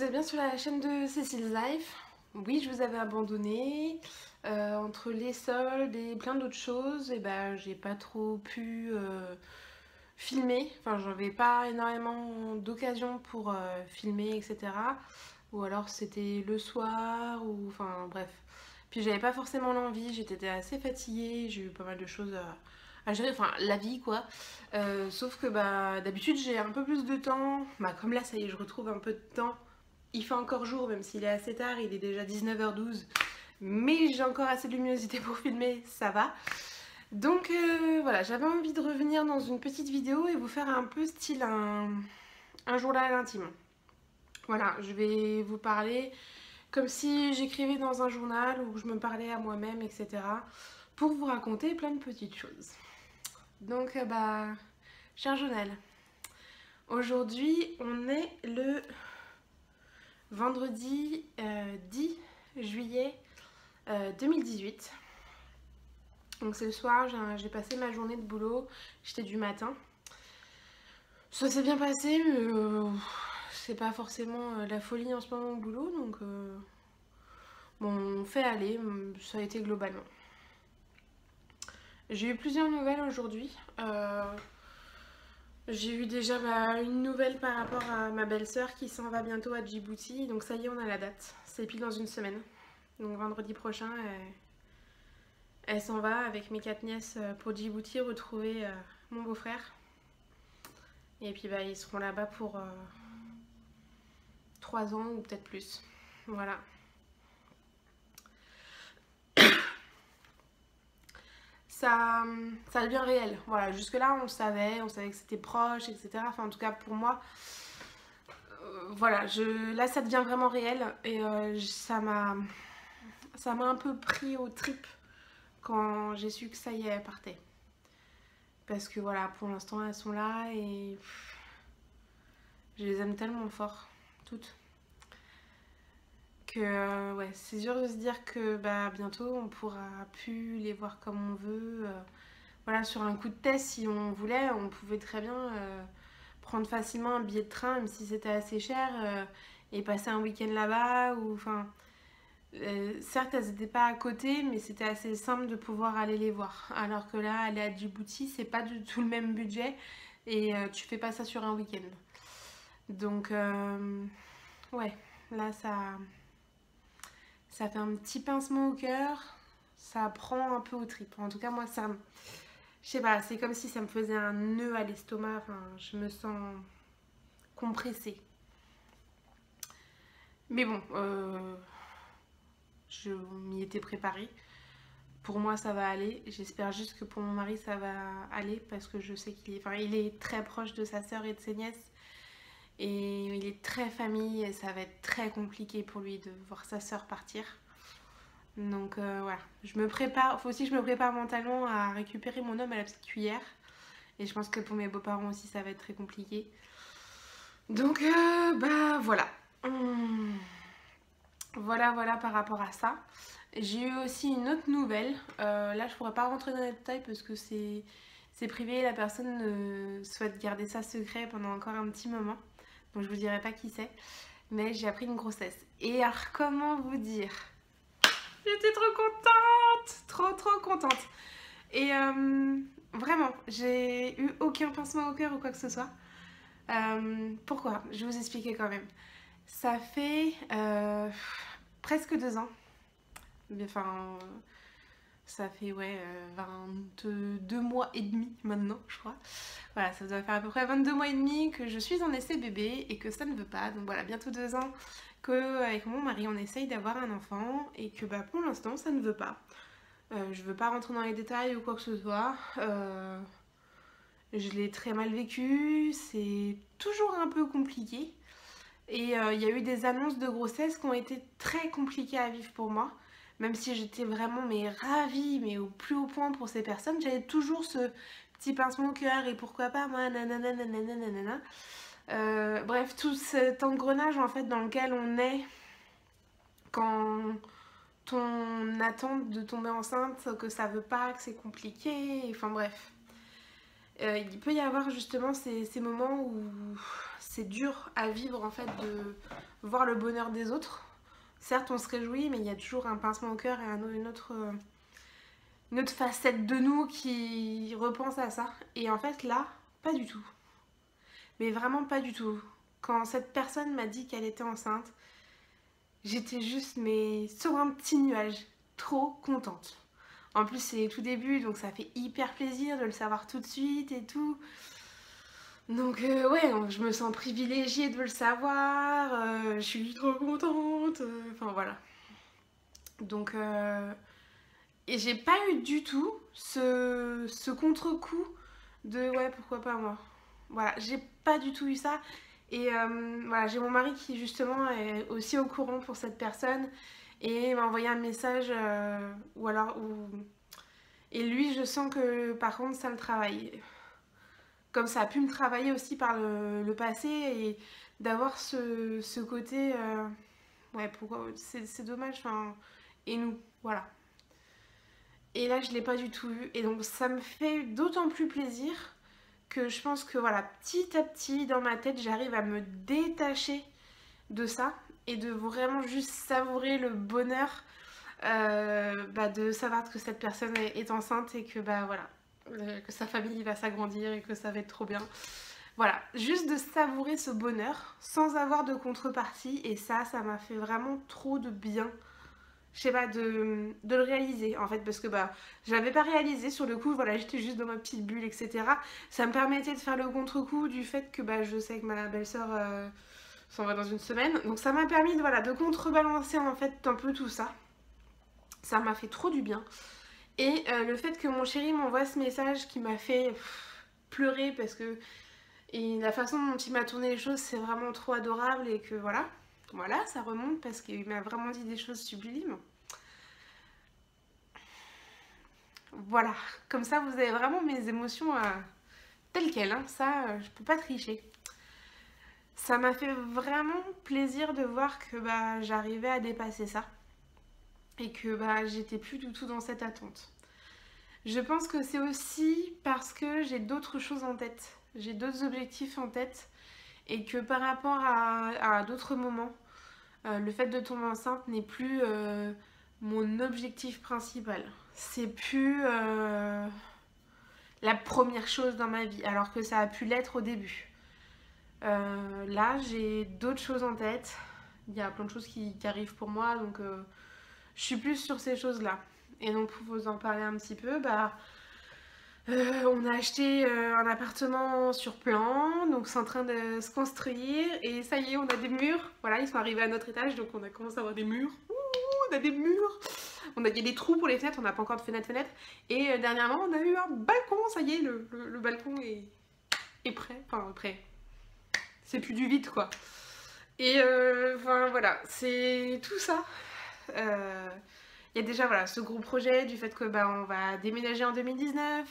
êtes bien sur la chaîne de Cécile's Life. Oui, je vous avais abandonné. Entre les soldes et plein d'autres choses, et ben, j'ai pas trop pu filmer. Enfin, j'avais pas énormément d'occasion pour filmer, etc. Ou alors c'était le soir, ou enfin bref. Puis j'avais pas forcément l'envie, j'étais assez fatiguée, j'ai eu pas mal de choses à gérer, enfin la vie quoi. Sauf que bah d'habitude j'ai un peu plus de temps. Bah comme là ça y est, je retrouve un peu de temps. Il fait encore jour, même s'il est assez tard, il est déjà 19h12. Mais j'ai encore assez de luminosité pour filmer, ça va. Donc voilà, j'avais envie de revenir dans une petite vidéo et vous faire un peu style un journal intime. Voilà, je vais vous parler comme si j'écrivais dans un journal ou je me parlais à moi-même, etc. Pour vous raconter plein de petites choses. Donc bah, cher journal, aujourd'hui on est le vendredi 10 juillet 2018. Donc c'est le soir, j'ai passé ma journée de boulot, j'étais du matin. Ça s'est bien passé, mais c'est pas forcément la folie en ce moment au boulot, donc bon, on fait aller, ça a été globalement. J'ai eu plusieurs nouvelles aujourd'hui. J'ai eu déjà une nouvelle par rapport à ma belle-sœur qui s'en va bientôt à Djibouti, donc ça y est, on a la date. C'est pile dans une semaine. Donc vendredi prochain, elle s'en va avec mes 4 nièces pour Djibouti retrouver mon beau-frère. Et puis bah, ils seront là-bas pour 3 ans ou peut-être plus. Voilà. Ça devient réel. Voilà, jusque-là on savait que c'était proche, etc. Enfin en tout cas pour moi, voilà, là ça devient vraiment réel et ça m'a un peu pris aux tripes quand j'ai su que ça y est, elle partait. Parce que voilà, pour l'instant elles sont là et je les aime tellement fort, toutes. Que ouais, c'est dur de se dire que bah, bientôt on pourra plus les voir comme on veut. Voilà, sur un coup de tête, si on voulait, on pouvait très bien prendre facilement un billet de train, même si c'était assez cher, et passer un week-end là-bas. Ou enfin, certes, elles n'étaient pas à côté, mais c'était assez simple de pouvoir aller les voir. Alors que là, aller à Djibouti, c'est pas du tout le même budget, et tu fais pas ça sur un week-end. Donc, ouais, là, ça fait un petit pincement au cœur, ça prend un peu aux tripes. En tout cas, moi, ça, je sais pas, c'est comme si ça me faisait un nœud à l'estomac. Enfin, je me sens compressée. Mais bon, je m'y étais préparée. Pour moi, ça va aller. J'espère juste que pour mon mari, ça va aller parce que je sais il est très proche de sa sœur et de ses nièces. Et il est très famille et ça va être très compliqué pour lui de voir sa sœur partir. Donc voilà, je me prépare, faut aussi que je me prépare mentalement à récupérer mon homme à la petite cuillère. Et je pense que pour mes beaux-parents aussi ça va être très compliqué. Donc bah voilà. Voilà par rapport à ça. J'ai eu aussi une autre nouvelle. Là je pourrais pas rentrer dans les détails parce que c'est privé, la personne souhaite garder ça secret pendant encore un petit moment. Donc je vous dirai pas qui c'est. Mais j'ai appris une grossesse. Et alors comment vous dire? J'étais trop contente, trop contente. Et vraiment, j'ai eu aucun pincement au cœur ou quoi que ce soit. Pourquoi? Je vais vous expliquer quand même. Ça fait presque 2 ans. Enfin, ça fait ouais 22 mois et demi maintenant, je crois. Voilà, ça doit faire à peu près 22 mois et demi que je suis en essai bébé et que ça ne veut pas. Donc voilà, bientôt 2 ans qu'avec mon mari on essaye d'avoir un enfant et que bah, pour l'instant ça ne veut pas. Je veux pas rentrer dans les détails ou quoi que ce soit. Je l'ai très mal vécu, c'est toujours un peu compliqué. Et il y a eu des annonces de grossesse qui ont été très compliquées à vivre pour moi. Même si j'étais vraiment ravie, mais au plus haut point pour ces personnes, j'avais toujours ce petit pincement au cœur et pourquoi pas moi, nanana, nanana, nanana. Bref, tout cet engrenage en fait dans lequel on est quand on attend de tomber enceinte, que ça veut pas, que c'est compliqué, enfin bref. Il peut y avoir justement ces moments où c'est dur à vivre en fait de voir le bonheur des autres. Certes, on se réjouit, mais il y a toujours un pincement au cœur et une autre facette de nous qui repense à ça. Et en fait, là, pas du tout. Mais vraiment pas du tout. Quand cette personne m'a dit qu'elle était enceinte, j'étais juste mais sur un petit nuage, trop contente. En plus c'est tout début donc ça fait hyper plaisir de le savoir tout de suite et tout. Donc ouais, je me sens privilégiée de le savoir, je suis trop contente, enfin voilà. Donc et j'ai pas eu du tout ce contre-coup de ouais pourquoi pas moi. Voilà, j'ai pas du tout eu ça. Et voilà, j'ai mon mari qui justement est aussi au courant pour cette personne et m'a envoyé un message ou alors et lui je sens que par contre ça le travaille. Comme ça a pu me travailler aussi par le passé et d'avoir ce côté ouais pourquoi c'est dommage enfin et nous voilà. Et là je l'ai pas du tout eu et donc ça me fait d'autant plus plaisir que je pense que voilà, petit à petit dans ma tête, j'arrive à me détacher de ça et de vraiment juste savourer le bonheur de savoir que cette personne est enceinte et que bah voilà, que sa famille va s'agrandir et que ça va être trop bien. Voilà, juste de savourer ce bonheur sans avoir de contrepartie et ça m'a fait vraiment trop de bien je sais pas, de le réaliser en fait, parce que bah, je l'avais pas réalisé sur le coup, voilà, j'étais juste dans ma petite bulle, etc. Ça me permettait de faire le contre-coup du fait que bah, je sais que ma belle-sœur s'en va dans une semaine, donc ça m'a permis de, voilà, de contrebalancer en fait un peu tout ça. Ça m'a fait trop du bien. Et le fait que mon chéri m'envoie ce message qui m'a fait pleurer parce que. Et la façon dont il m'a tourné les choses, c'est vraiment trop adorable et que voilà. Voilà, ça remonte parce qu'il m'a vraiment dit des choses sublimes. Voilà, comme ça vous avez vraiment mes émotions telles quelles, hein. Ça je peux pas tricher. Ça m'a fait vraiment plaisir de voir que bah, j'arrivais à dépasser ça et que bah, j'étais plus du tout dans cette attente. Je pense que c'est aussi parce que j'ai d'autres choses en tête, j'ai d'autres objectifs en tête et que par rapport à d'autres moments, le fait de tomber enceinte n'est plus mon objectif principal. C'est plus la première chose dans ma vie, alors que ça a pu l'être au début. Là, j'ai d'autres choses en tête. Il y a plein de choses qui arrivent pour moi, donc je suis plus sur ces choses-là. Et donc, pour vous en parler un petit peu, bah, on a acheté un appartement sur plan, donc c'est en train de se construire. Et ça y est, on a des murs. Voilà, ils sont arrivés à notre étage, donc on a commencé à avoir des murs. Ouh, on a des murs. Il y a des trous pour les fenêtres, on n'a pas encore de fenêtre. Et dernièrement, on a eu un balcon. Ça y est, le balcon est prêt. Enfin, prêt. C'est plus du vide, quoi. Et enfin, voilà, c'est tout ça. Il y a déjà voilà, ce gros projet du fait que bah, on va déménager en 2019,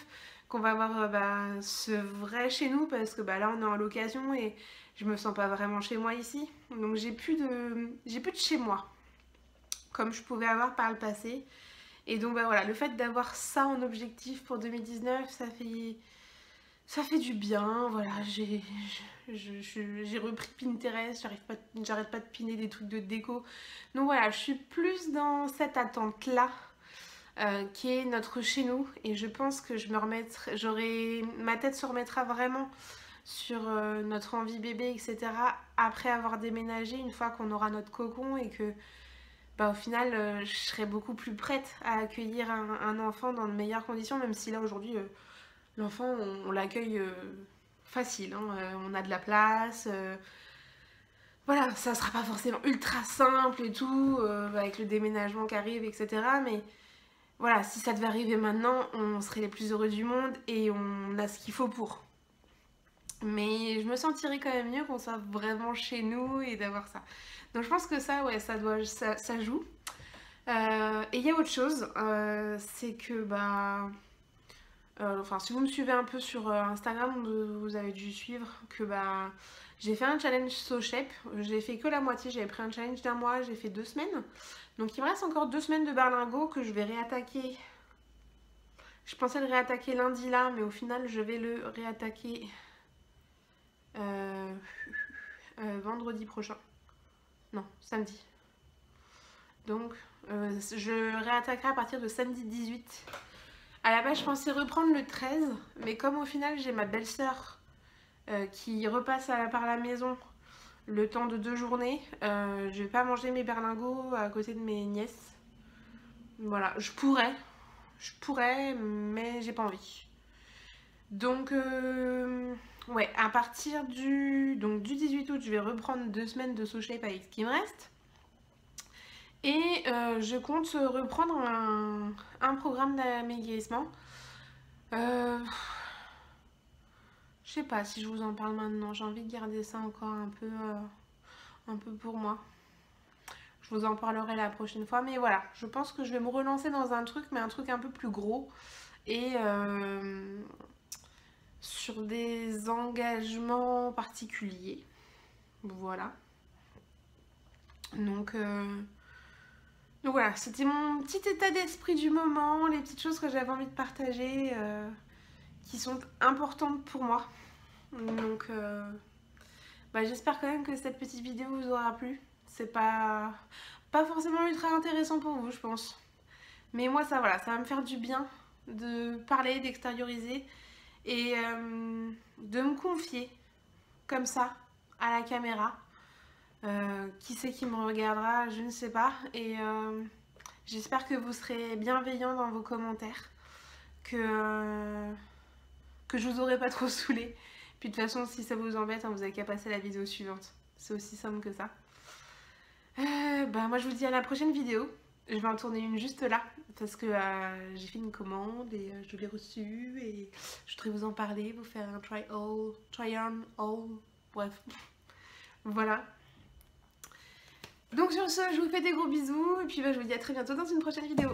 qu'on va avoir bah, ce vrai chez nous parce que bah, là on est en location et je me sens pas vraiment chez moi ici. Donc j'ai plus de chez moi comme je pouvais avoir par le passé. Et donc bah, voilà, le fait d'avoir ça en objectif pour 2019, ça fait du bien. Voilà, j'ai repris Pinterest, j'arrête pas de piner des trucs de déco. Donc voilà, je suis plus dans cette attente-là, qui est notre chez nous. Et je pense que ma tête se remettra vraiment sur notre envie bébé, etc. après avoir déménagé, une fois qu'on aura notre cocon et que bah, au final, je serai beaucoup plus prête à accueillir un enfant dans de meilleures conditions, même si là aujourd'hui, l'enfant, on l'accueille facile, hein, on a de la place. Voilà, ça sera pas forcément ultra simple et tout, avec le déménagement qui arrive, etc. Mais voilà, si ça devait arriver maintenant, on serait les plus heureux du monde et on a ce qu'il faut pour. Mais je me sentirais quand même mieux qu'on soit vraiment chez nous et d'avoir ça. Donc je pense que ça, ouais, ça joue. Et il y a autre chose, c'est que bah... enfin, si vous me suivez un peu sur Instagram, vous avez dû suivre que bah, j'ai fait un challenge SoShape. J'ai fait que la moitié, j'avais pris un challenge d'un mois, j'ai fait 2 semaines. Donc il me reste encore 2 semaines de berlingot que je vais réattaquer. Je pensais le réattaquer lundi là, mais au final je vais le réattaquer vendredi prochain. Non, samedi. Donc je réattaquerai à partir de samedi 18. À la base je pensais reprendre le 13, mais comme au final j'ai ma belle-sœur qui repasse par la maison le temps de 2 journées, je vais pas manger mes berlingots à côté de mes nièces. Voilà, je pourrais, mais j'ai pas envie. Donc, ouais, à partir du 18 août, je vais reprendre 2 semaines de So Shape avec ce qui me reste. Et je compte reprendre un programme d'amaigrissement. Je sais pas si je vous en parle maintenant, j'ai envie de garder ça encore un peu pour moi. Je vous en parlerai la prochaine fois, mais voilà, je pense que je vais me relancer dans un truc, mais un truc un peu plus gros. Et sur des engagements particuliers. Voilà. Donc voilà, c'était mon petit état d'esprit du moment, les petites choses que j'avais envie de partager qui sont importantes pour moi. Donc j'espère quand même que cette petite vidéo vous aura plu. C'est pas forcément ultra intéressant pour vous, je pense. Mais moi, ça va me faire du bien de parler, d'extérioriser et de me confier comme ça à la caméra. Qui c'est qui me regardera, je ne sais pas. Et j'espère que vous serez bienveillants dans vos commentaires, que je vous aurai pas trop saoulé. Puis de toute façon, si ça vous embête, vous avez qu'à passer à la vidéo suivante. C'est aussi simple que ça. Moi je vous dis à la prochaine vidéo. Je vais en tourner une juste là parce que j'ai fait une commande et je l'ai reçue et je voudrais vous en parler, vous faire un try on all, bref. Voilà. Donc sur ce, je vous fais des gros bisous et puis je vous dis à très bientôt dans une prochaine vidéo.